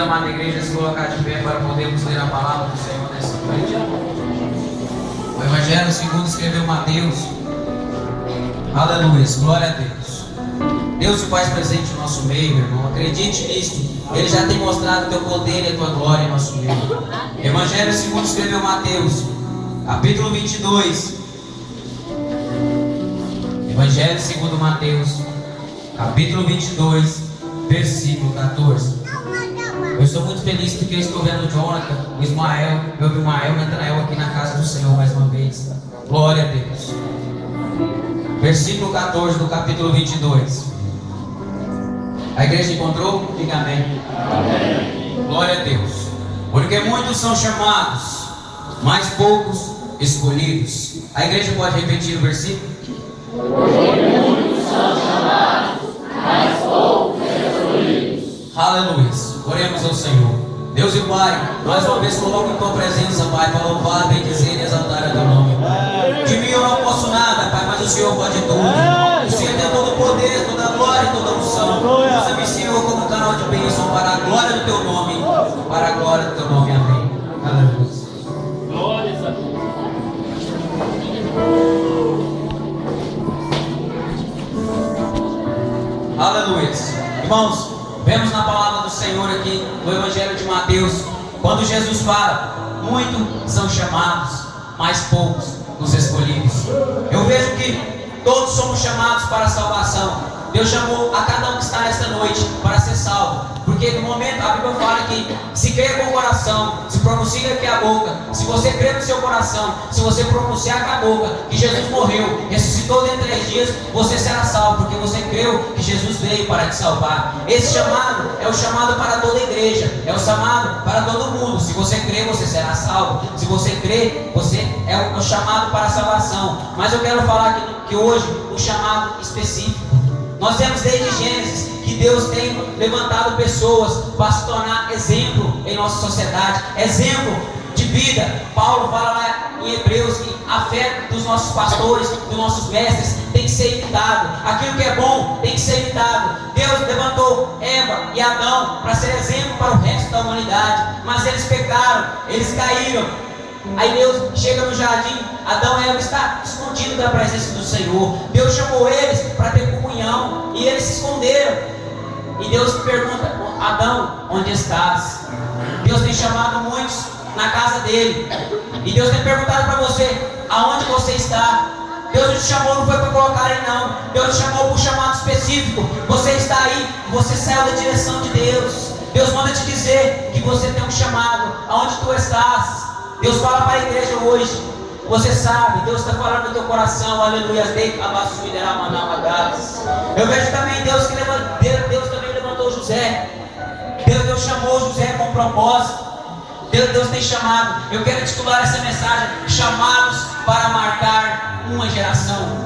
convido a amada igreja a se colocar de pé para podermos ler a palavra do Senhor nessa noite. O Evangelho segundo escreveu Mateus. Aleluia, glória a Deus. Deus se faz presente no nosso meio, meu irmão. Acredite nisto. Ele já tem mostrado o teu poder e a tua glória em nosso meio. Evangelho segundo escreveu Mateus, capítulo 22. Evangelho segundo Mateus, capítulo 22, versículo 14. Eu estou muito feliz porque eu estou vendo o Jonathan, o Ismael, meu Ismael, o Natanael aqui na casa do Senhor mais uma vez. Glória a Deus. Versículo 14 do capítulo 22. A igreja encontrou? Diga amém. Amém. Glória a Deus. Porque muitos são chamados, mas poucos escolhidos. A igreja pode repetir o versículo? Porque muitos são chamados, mas poucos escolhidos. Aleluia. Oremos ao Senhor. Deus e Pai, mais uma vez coloco em tua presença, Pai, para louvar, bendizer e exaltar o teu nome. De mim eu não posso nada, Pai, mas o Senhor pode tudo. O Senhor tem todo o poder, toda a glória e toda a unção. Usa me, Senhor, como canal de bênção para a glória do teu nome. Para a glória do teu nome. Amém. Aleluia. Glória a Deus. Aleluia. Irmãos, vemos na palavra do Senhor aqui, no Evangelho de Mateus, quando Jesus fala, muitos são chamados, mas poucos os escolhidos. Eu vejo que todos somos chamados para a salvação. Deus chamou a cada um que está nesta noite para ser salvo. Porque no momento a Bíblia fala que se crê com o coração, se pronuncia aqui a boca, se você crê no seu coração, se você pronunciar com a boca que Jesus morreu, ressuscitou dentro de 3 dias, você será salvo, porque você creu que Jesus veio para te salvar. Esse chamado é o chamado para toda a igreja, é o chamado para todo mundo. Se você crê, você será salvo. Se você crê, você é o chamado para a salvação. Mas eu quero falar aqui que hoje um chamado específico. Nós vemos desde Gênesis que Deus tem levantado pessoas para se tornar exemplo em nossa sociedade, exemplo de vida. Paulo fala lá em Hebreus que a fé dos nossos pastores, dos nossos mestres, tem que ser imitado. Aquilo que é bom tem que ser imitado. Deus levantou Eva e Adão para ser exemplo para o resto da humanidade, mas eles pecaram, eles caíram. Aí Deus chega no jardim, Adão e Eva estão escondidos da presença do Senhor. Deus chamou eles para ter comunhão e eles se esconderam. E Deus pergunta, Adão, onde estás? Deus tem chamado muitos na casa dele. E Deus tem perguntado para você, aonde você está? Deus não te chamou, não foi para colocar ele não. Deus te chamou por um chamado específico. Você está aí, você saiu da direção de Deus. Deus manda te dizer que você tem um chamado. Aonde tu estás? Deus fala para a igreja hoje. Você sabe, Deus está falando no teu coração. Aleluia. Eu vejo também Deus também levantou José. Deus chamou José com propósito. Deus tem chamado. Eu quero titular essa mensagem: chamados para marcar uma geração.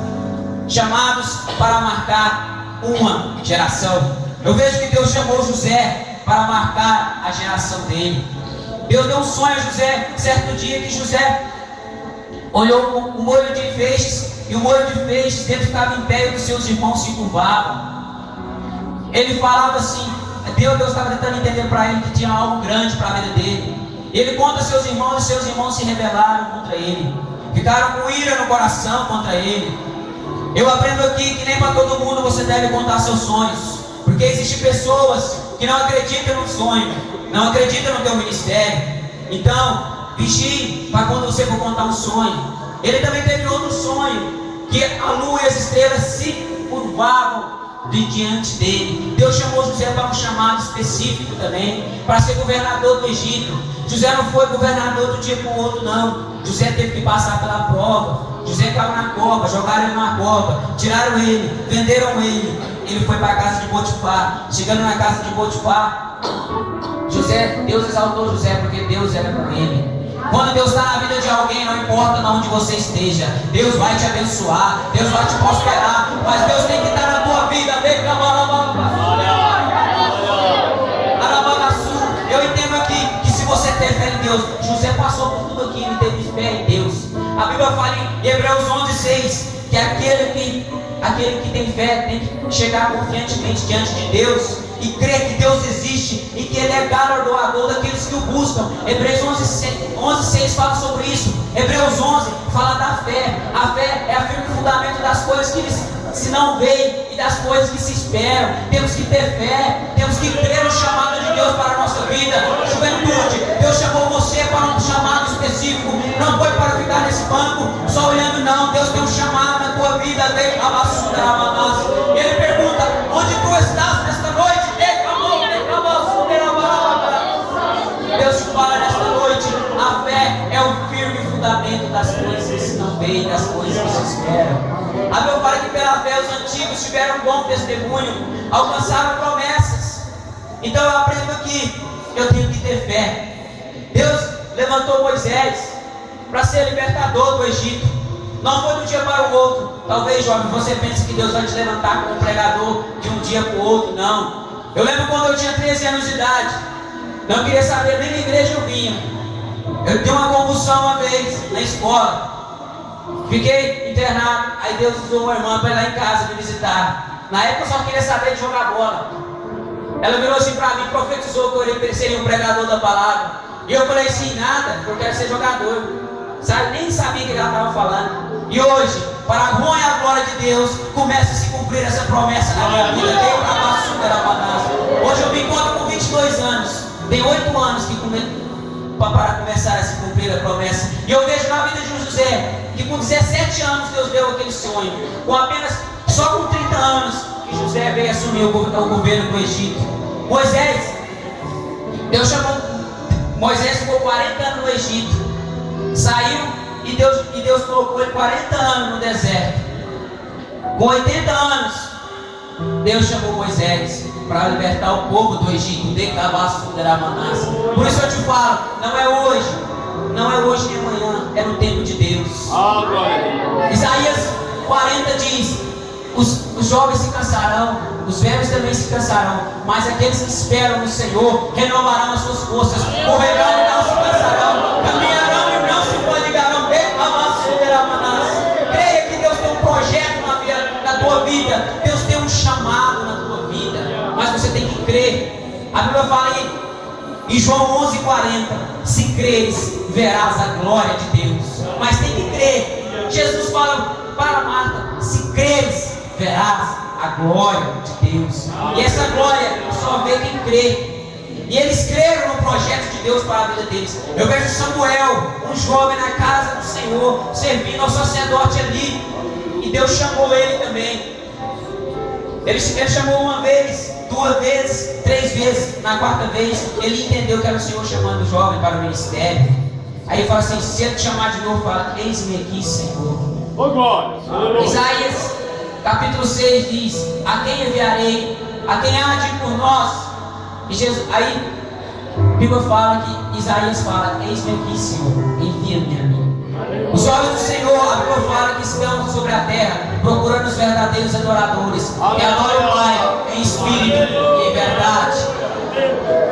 Chamados para marcar uma geração. Eu vejo que Deus chamou José para marcar a geração dele. Deus deu um sonho a José, certo dia, que José olhou o molho de feixes, e o molho de feixes dele ficava em pé e os seus irmãos se curvavam. Ele falava assim, Deus estava tentando entender para ele que tinha algo grande para a vida dele. Ele conta a seus irmãos, e seus irmãos se rebelaram contra ele, ficaram com ira no coração contra ele. Eu aprendo aqui que nem para todo mundo você deve contar seus sonhos, porque existem pessoas que não acreditam no sonho, não acreditam no teu ministério. Então, vigie para quando você for contar um sonho. Ele também teve outro sonho, que a lua e as estrelas se curvavam diante dele. Deus chamou José para um chamado específico também, para ser governador do Egito. José não foi governador do dia para o outro não. José teve que passar pela prova. José estava na cova, jogaram ele na cova, tiraram ele, venderam ele. Ele foi para a casa de Potifar. Chegando na casa de Potifar, Deus exaltou José, porque Deus era com ele. Quando Deus está na vida de alguém, não importa de onde você esteja, Deus vai te abençoar, Deus vai te prosperar, mas Deus tem que estar na tua vida. Eu entendo aqui que se você tem fé em Deus, José passou por tudo aquilo e teve fé em Deus. A Bíblia fala em Hebreus 11:6 que aquele que tem fé tem que chegar confiantemente diante de Deus e crer que Deus existe e que Ele é galardoador buscam. Hebreus 11:6 fala sobre isso. Hebreus 11 fala da fé. A fé é o firme fundamento das coisas que se não veem e das coisas que se esperam. Temos que ter fé, temos que crer no chamado de Deus para a nossa vida. Juventude, Deus chamou você para um chamado específico. Não foi para ficar nesse banco só olhando, não. Deus tem um chamado na tua vida. Ele pergunta: onde tu estás nesta noite? Deus te fala nesta noite: a fé é o firme fundamento das coisas que se não veem, das coisas que se esperam. A Bíblia fala que pela fé os antigos tiveram um bom testemunho, alcançaram promessas. Então eu aprendo aqui, eu tenho que ter fé. Deus levantou Moisés para ser libertador do Egito. Não foi de um dia para o outro. Talvez, jovem, você pense que Deus vai te levantar como pregador de um dia para o outro. Não. Eu lembro quando eu tinha 13 anos de idade, não queria saber nem na igreja eu vinha. Eu dei uma convulsão uma vez na escola. Fiquei internado. Aí Deus usou uma irmã para ir lá em casa me visitar. Na época eu só queria saber de jogar bola. Ela virou assim para mim, profetizou que eu seria um pregador da palavra. E eu falei assim: nada, eu quero ser jogador. Sabe? Nem sabia o que ela estava falando. E hoje, para a honra e a glória de Deus, começa a se cumprir essa promessa na minha vida. Hoje eu me encontro com 22 anos. Tem 8 anos para começar a se cumprir a promessa. E eu vejo na vida de José que com 17 anos Deus deu aquele sonho. Só com 30 anos que José veio assumir o governo do Egito. Moisés ficou 40 anos no Egito. Saiu e Deus colocou ele 40 anos no deserto. Com 80 anos, Deus chamou Moisés para libertar o povo do Egito. Por isso eu te falo, não é hoje nem amanhã, é no tempo de Deus. Isaías 40 diz: os jovens se cansarão, os velhos também se cansarão, mas aqueles que esperam no Senhor renovarão as suas forças, correrão e não se cansarão, caminharão e não se fadigarão. Creia que Deus tem um projeto na tua vida, Deus tem um chamado na tua vida, mas você tem que crer. A Bíblia fala em João 11:40: se creres, verás a glória de Deus. Mas tem que crer. Jesus fala para Marta: se creres, verás a glória de Deus. E essa glória só vê quem crê. E eles creram no projeto de Deus para a vida deles. Eu vejo Samuel, um jovem na casa do Senhor, servindo ao sacerdote ali. E Deus chamou ele também. Ele chamou uma vez, 2 vezes, 3 vezes. Na 4ª vez, ele entendeu que era o Senhor chamando o jovem para o ministério. Aí ele fala assim: se ele te chamar de novo, fala: eis-me aqui, Senhor. Isaías capítulo 6 diz: a quem enviarei? A quem há de ir por nós? E Jesus, aí a Bíblia fala que Isaías fala: eis-me aqui, Senhor, envia-me a mim. Os olhos do Senhor, a Bíblia fala que estão sobre a terra, procurando os verdadeiros adoradores, que adoram o Pai em espírito e em verdade.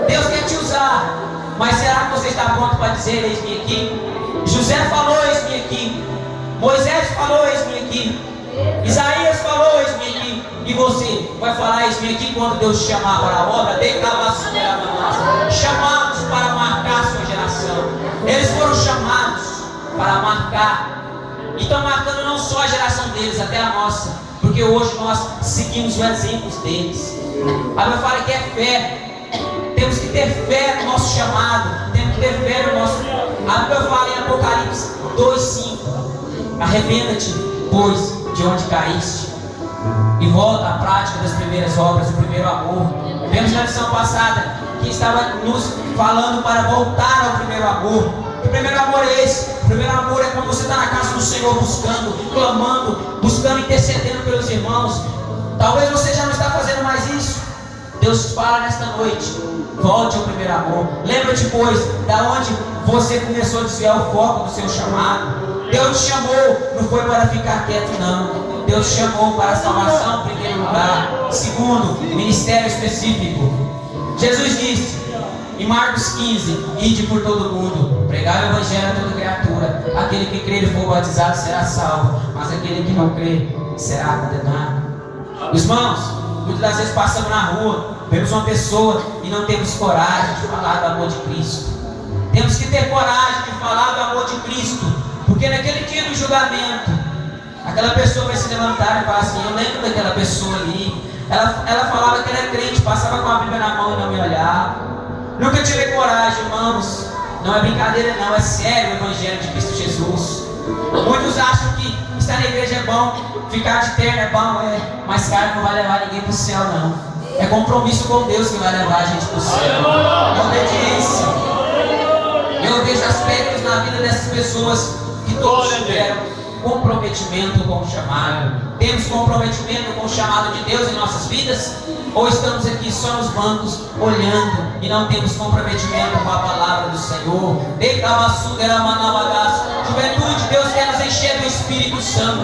Deus quer te usar, mas será que você está pronto para dizer: eis-me aqui? José falou: eis-me aqui. Moisés falou: eis-me aqui. Isaías falou: eis-me aqui. E você vai falar: eis-me aqui quando Deus te chamar para a obra? Chamados para marcar a sua geração. Eles foram chamados para marcar. E estão marcando não só a geração deles, até a nossa, porque hoje nós seguimos os exemplos deles. A Bíblia fala que é fé. Temos que ter fé no nosso chamado. Temos que ter fé no nosso. A Bíblia fala em Apocalipse 2:5: arrependa-te, pois, de onde caíste, e volta à prática das primeiras obras, do primeiro amor. Vemos na lição passada que estava nos falando para voltar ao primeiro amor. O primeiro amor é esse. O primeiro amor é quando você está na casa do Senhor buscando, clamando, buscando, intercedendo pelos irmãos. Talvez você já não está fazendo mais isso. Deus te fala nesta noite: volte ao primeiro amor. Lembra-te, pois, da onde você começou a desviar o foco do seu chamado. Deus te chamou, não foi para ficar quieto, não. Deus te chamou para a salvação, em primeiro lugar. Segundo, ministério específico. Jesus disse em Marcos 15: ide por todo mundo, pregai o evangelho a toda criatura. Aquele que crer e for batizado será salvo, mas aquele que não crer será condenado. Irmãos, muitas das vezes passamos na rua, vemos uma pessoa e não temos coragem de falar do amor de Cristo. Temos que ter coragem de falar do amor de Cristo, porque naquele dia do julgamento, aquela pessoa vai se levantar e falar assim: eu lembro daquela pessoa ali, ela falava que era crente, passava com a Bíblia na mão e não me olhava. Nunca tive coragem, irmãos. Não é brincadeira não, é sério o Evangelho de Cristo Jesus. Muitos acham que estar na igreja é bom, ficar de terno é bom, mas cara, não vai levar ninguém para o céu não. É compromisso com Deus que vai levar a gente para o céu. É obediência. Eu vejo aspectos na vida dessas pessoas que todos tiveram comprometimento com o chamado. Temos comprometimento com o chamado de Deus em nossas vidas? Ou estamos aqui só nos bancos olhando e não temos comprometimento com a palavra do Senhor? Juventude, Deus quer nos encher do Espírito Santo.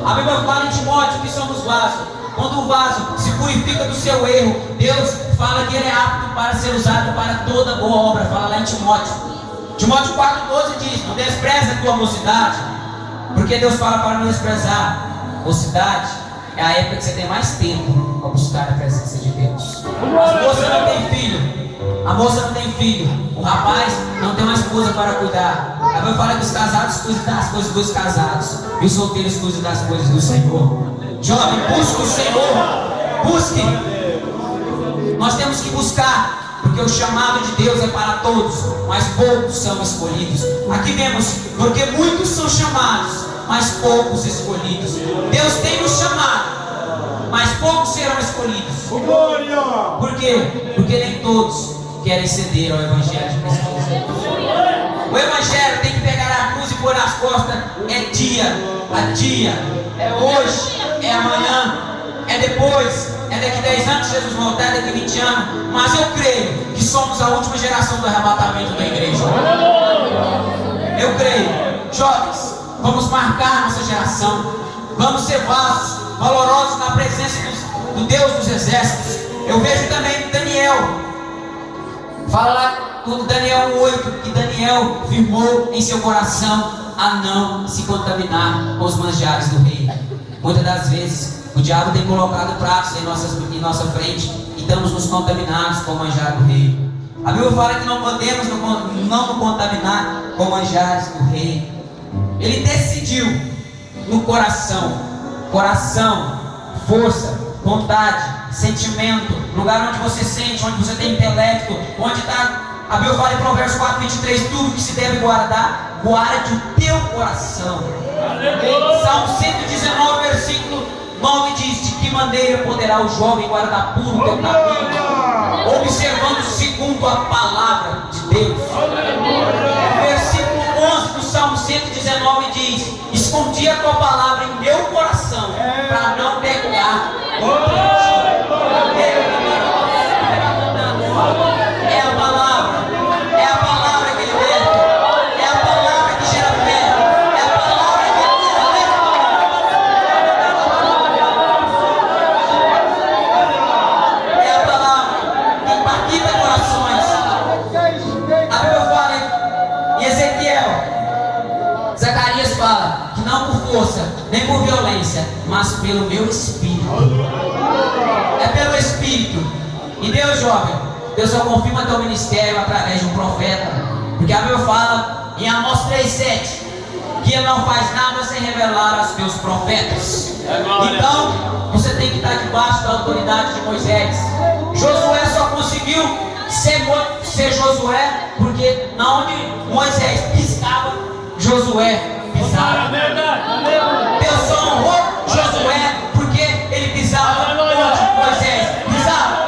A Bíblia fala em Timóteo que somos vasos. Quando o vaso se purifica do seu erro, Deus fala que ele é apto para ser usado para toda boa obra. Fala lá em Timóteo. Timóteo 4,12 diz: não despreza a tua mocidade, porque Deus fala para não desprezar. Mocidade é a época que você tem mais tempo para buscar a presença de Deus. A moça não tem filho, a moça não tem filho, o rapaz não tem uma esposa para cuidar. A Bíblia fala que os casados cuidam das coisas dos casados e os solteiros cuidam das coisas do Senhor. Jovem, busque o Senhor, busque. Nós temos que buscar, porque o chamado de Deus é para todos, mas poucos são escolhidos. Aqui vemos, porque muitos são chamados, mas poucos escolhidos. Deus tem nos chamado, mas poucos serão escolhidos. Por quê? Porque nem todos querem ceder ao Evangelho de Cristo Jesus. O Evangelho tem que pegar a cruz e pôr nas costas. É dia a dia, é hoje, é amanhã, é depois, é daqui 10 anos Jesus voltar, é daqui 20 anos. Mas eu creio que somos a última geração do arrebatamento da igreja. Eu creio. Jovens, vamos marcar nossa geração. Vamos ser vasos valorosos na presença do Deus dos exércitos. Eu vejo também Daniel. Fala lá no Daniel 8 que Daniel firmou em seu coração a não se contaminar com os manjares do rei. Muitas das vezes o diabo tem colocado pratos em nossa frente e estamos nos contaminados com o manjar do rei. A Bíblia fala que não podemos não nos contaminar com manjares do rei. Ele decidiu no coração, força, vontade, sentimento, lugar onde você sente, onde você tem intelecto, onde está. A Bíblia fala em Provérbios 4:23, tudo que se deve guardar, guarde o teu coração. Salmo 119, versículo 9 diz: de que maneira poderá o jovem guardar puro o teu caminho, observando segundo a palavra de Deus. Versículo 11 do Salmo 119 diz: escondi a tua palavra em meu coração, para não pecar contra ti. É a palavra que liberta, é a palavra que gera fé, é a palavra que é a palavra que impacta corações. A Bíblia fala em Ezequiel, Zacarias fala que não por força, nem por violência, mas pelo meu Espírito. É pelo Espírito. E Deus, jovem, Deus só confirma teu ministério através de um profeta. Porque a Bíblia fala em Amós 3:7 que ele não faz nada sem revelar aos teus profetas. Então, você tem que estar debaixo da autoridade de Moisés. Josué só conseguiu ser Josué porque na onde Moisés pisava, Josué pisava. Deus só honrou Josué porque ele pisava onde Moisés pisava.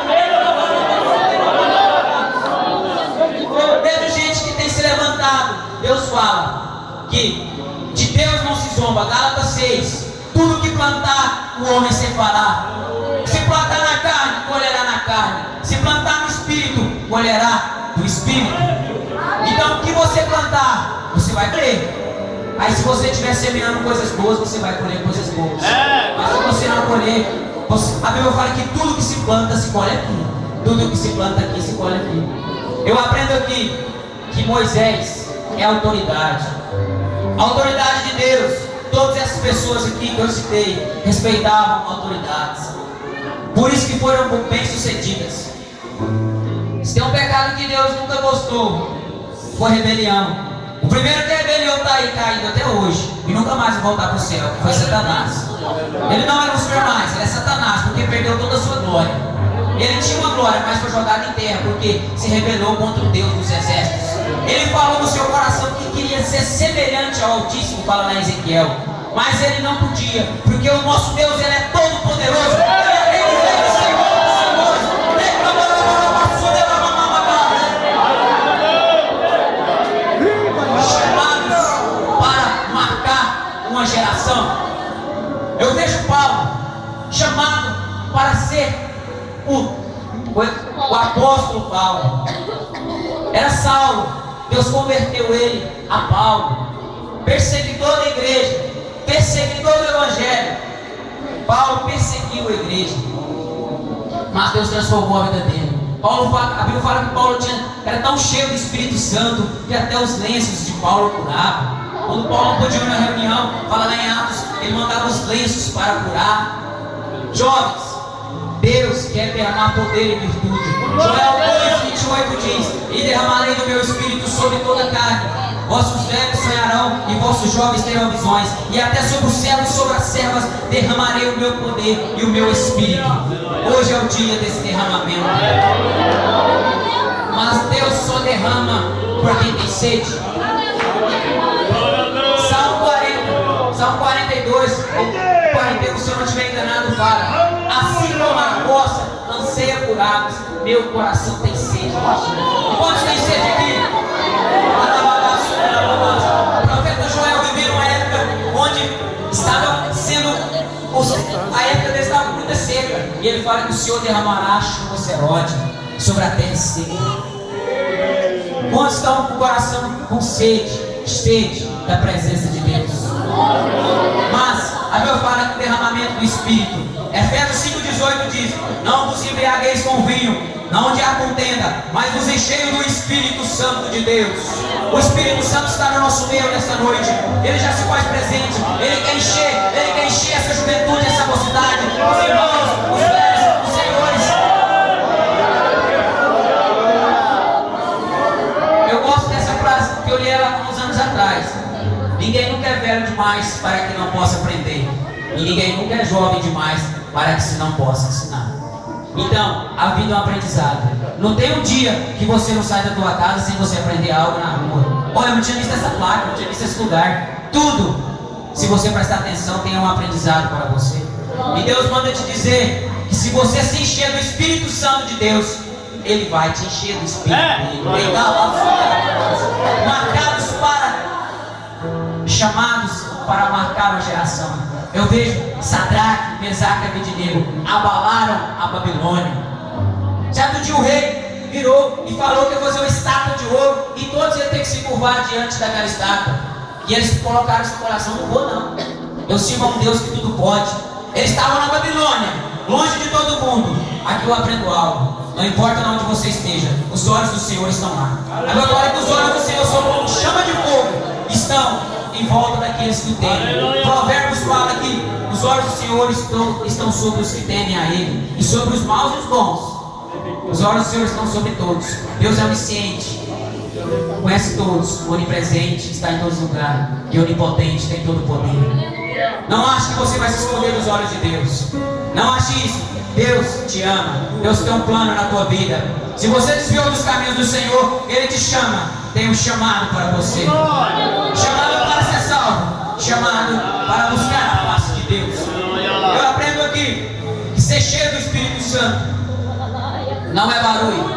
Eu vejo gente que tem se levantado. Deus fala que de Deus não se zomba. Gálatas 6. Tudo que plantar, o homem se fará. Se plantar na carne, colherá na carne. Se plantar no Espírito, colherá do Espírito. Então o que você plantar, você vai colher. Aí se você estiver semeando coisas boas, você vai colher coisas boas. Mas se você não colher, a Bíblia fala que tudo que se planta, se colhe aqui. Tudo que se planta aqui, se colhe aqui. Eu aprendo aqui que Moisés é a autoridade. A autoridade de Deus. Todas essas pessoas aqui que eu citei respeitavam autoridades. Por isso que foram bem sucedidas. Se tem um pecado que Deus nunca gostou, foi rebelião. O primeiro que rebeliou está aí caído até hoje e nunca mais vai voltar para o céu, foi Satanás. Ele não é Lúcifer mais, ele é Satanás, porque perdeu toda a sua glória. Ele tinha uma glória, mas foi jogado em terra, porque se rebelou contra o Deus dos exércitos. Ele falou no seu coração que queria ser semelhante ao Altíssimo, fala lá em Ezequiel. Mas ele não podia, porque o nosso Deus, ele é todo poderoso. Ele é rei dos reis, Senhor dos senhores. Chamados para marcar uma geração. Eu vejo Paulo chamado para ser o apóstolo Paulo. Era Saulo, Deus converteu ele a Paulo, perseguidor da igreja, perseguidor do evangelho. Paulo perseguiu a igreja, mas Deus transformou a vida dele. A Bíblia fala que Paulo era tão cheio do Espírito Santo que até os lenços de Paulo curavam. Quando Paulo não podia ir na reunião, fala lá em Atos, ele mandava os lenços para curar. Jovens, Deus quer derramar poder e virtude. Joel 2:28 diz: e derramarei do meu espírito sobre toda a carne. Vossos velhos sonharão e vossos jovens terão visões, e até sobre os servos e sobre as servas derramarei o meu poder e o meu espírito. Hoje é o dia desse derramamento. Mas Deus só derrama por quem tem sede. Salmo 42, 41, se eu não estiver enganado, fala: assim como a costa anseia por águas, meu coração tem sede. Quantos tem sede aqui? O profeta Joel vivia numa época onde estava sendo, a época dele estava muito seca, e ele fala que o Senhor derramará chuva serode sobre a terra seca. Quantos estão com o coração com sede da presença de Deus? Mas a Bíblia fala que o derramamento do Espírito, Efésios 5:18 diz: não vos embriagueis com vinho, não onde há contenda, mas vos enchei do Espírito Santo de Deus. O Espírito Santo está no nosso meio nesta noite. Ele já se faz presente. Ele quer encher essa juventude, essa mocidade, os irmãos, os velhos, os senhores. Eu gosto dessa frase porque eu li ela há uns anos atrás. Ninguém nunca é velho demais para que não possa aprender, e ninguém nunca é jovem demais para que se não possa ensinar. Então, a vida é um aprendizado. Não tem um dia que você não sai da tua casa sem você aprender algo na rua. Olha, eu não tinha visto essa placa, não tinha visto esse lugar. Tudo, se você prestar atenção, tem um aprendizado para você. E Deus manda te dizer que se você se encher do Espírito Santo de Deus, Ele vai te encher do Espírito dele. Marcados chamados para marcar uma geração. Eu vejo Sadraque, Mesaque e Abednego abalaram a Babilônia. Certo dia o rei virou e falou que ia fazer uma estátua de ouro e todos iam ter que se curvar diante daquela estátua. E eles colocaram no seu coração: não vou não, eu sirvo a um Deus que tudo pode. Eles estavam na Babilônia, longe de todo mundo. Aqui eu aprendo algo: não importa onde você esteja, os olhos do Senhor estão lá. Agora que os olhos do Senhor são como chama de fogo, estão em volta daqueles que o temem. Provérbios fala que os olhos do Senhor estão sobre os que temem a Ele, e sobre os maus e os bons. Os olhos do Senhor estão sobre todos. Deus é onisciente, conhece todos, onipresente, está em todos os lugares, e onipotente, tem todo o poder. Não ache que você vai se esconder dos olhos de Deus. Não ache isso. Deus te ama. Deus tem um plano na tua vida. Se você desviou dos caminhos do Senhor, Ele te chama. Tem um chamado para você. Chamado para ser salvo. Chamado para buscar a face de Deus. Eu aprendo aqui que ser cheio do Espírito Santo não é barulho.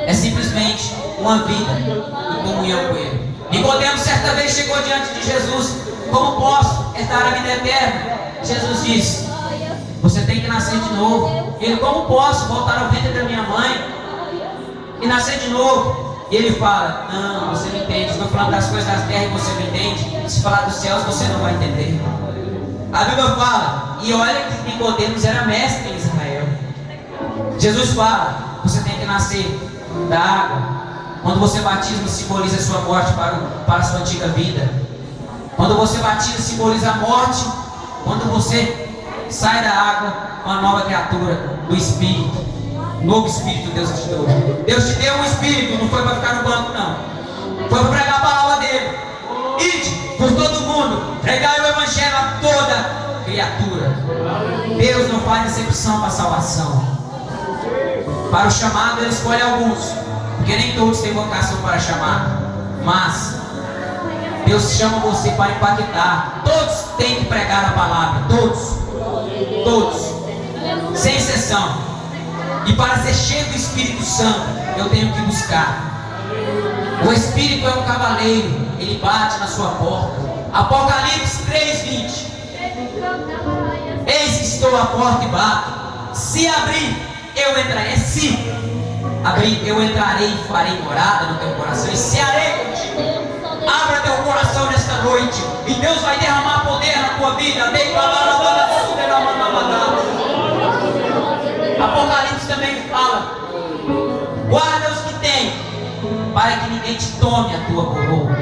É simplesmente uma vida em comunhão com Ele. Nicodemo certa vez chegou diante de Jesus: como posso herdar a vida eterna? Jesus disse: você tem que nascer de novo. Ele: como posso voltar ao ventre da minha mãe e nascer de novo? E ele fala: não, você não entende. Estou falando das coisas da terra e você não entende. Se falar dos céus, você não vai entender. A Bíblia fala, e olha que Nicodemos era mestre em Israel. Jesus fala: você tem que nascer da água. Quando você batiza, simboliza a sua morte para a sua antiga vida. Quando você batiza, simboliza a morte. Quando você sai da água, uma nova criatura do Espírito. Novo espírito Deus te deu. Deus te deu um espírito, não foi para ficar no banco, não. Foi para pregar a palavra dele. Ide por todo mundo, pregai o evangelho a toda criatura. Deus não faz exceção para a salvação. Para o chamado ele escolhe alguns, porque nem todos têm vocação para chamar. Mas Deus chama você para impactar. Todos têm que pregar a palavra. Todos, sem exceção. E para ser cheio do Espírito Santo, eu tenho que buscar. O Espírito é um cavaleiro, ele bate na sua porta. Apocalipse 3:20. Eis que estou à porta e bato. Se abrir, eu entrarei. Se abrir, eu entrarei e farei morada no teu coração e cearei contigo. Abra teu coração nesta noite e Deus vai derramar poder na tua vida. Apocalipse também fala: guarda os que têm, para que ninguém te tome a tua coroa.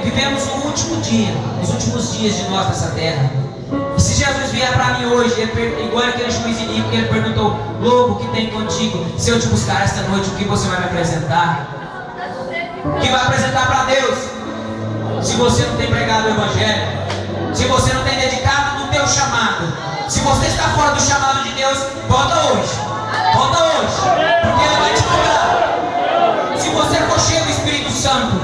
Vivemos o último dia, os últimos dias de nós nessa terra. E se Jesus vier para mim hoje, igual aquele juiz iníquo, que ele perguntou: lobo, o que tem contigo? Se eu te buscar esta noite, o que você vai me apresentar? O que vai apresentar para Deus? Se você não tem pregado o evangelho, se você não tem dedicado no teu chamado, se você está fora do chamado de Deus, volta hoje, porque Ele vai te cobrar. Se você for cheio do Espírito Santo,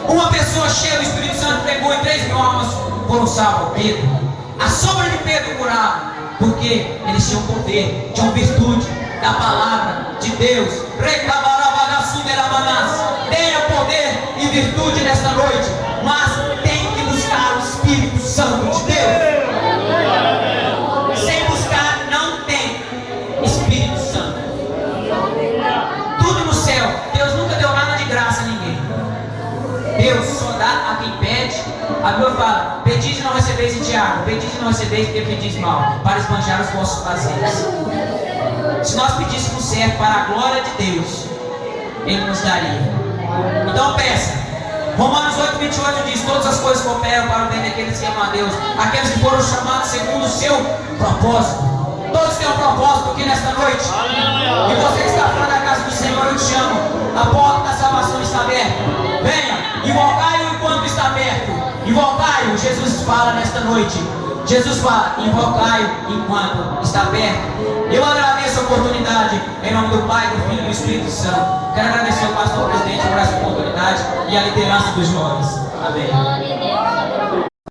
uma pessoa cheia do Espírito Santo pegou e 3.000 almas foram salvas. Pedro, a sombra de Pedro curava, porque eles tinham poder, tinham virtude da palavra de Deus. Tenha poder e virtude nesta noite, mas tem que buscar o Espírito Santo de Deus. Sem buscar não tem Espírito Santo. Tudo no céu, Deus nunca deu nada de graça a ninguém. Deus só dá a quem pede. A Bíblia fala: pedis e não recebeis, em Tiago, pedis e não recebeis porque pedis mal, para esbanjar os vossos prazeres. Se nós pedíssemos certo para a glória de Deus, Ele nos daria. Então peça. Romanos 8:28 diz: todas as coisas cooperam para o bem daqueles que amam a Deus, aqueles que foram chamados segundo o seu propósito. Todos têm um propósito aqui nesta noite. E você que está fora da casa do Senhor, eu te chamo. A porta da salvação está aberta. Venha, invocai-o enquanto está aberto. Invocai-o, Jesus fala nesta noite. Jesus fala: invocai-o enquanto está aberto. Eu agradeço a oportunidade, em nome do Pai, do Filho e do Espírito Santo. Quero agradecer ao pastor presidente por essa oportunidade e a liderança dos jovens. Amém.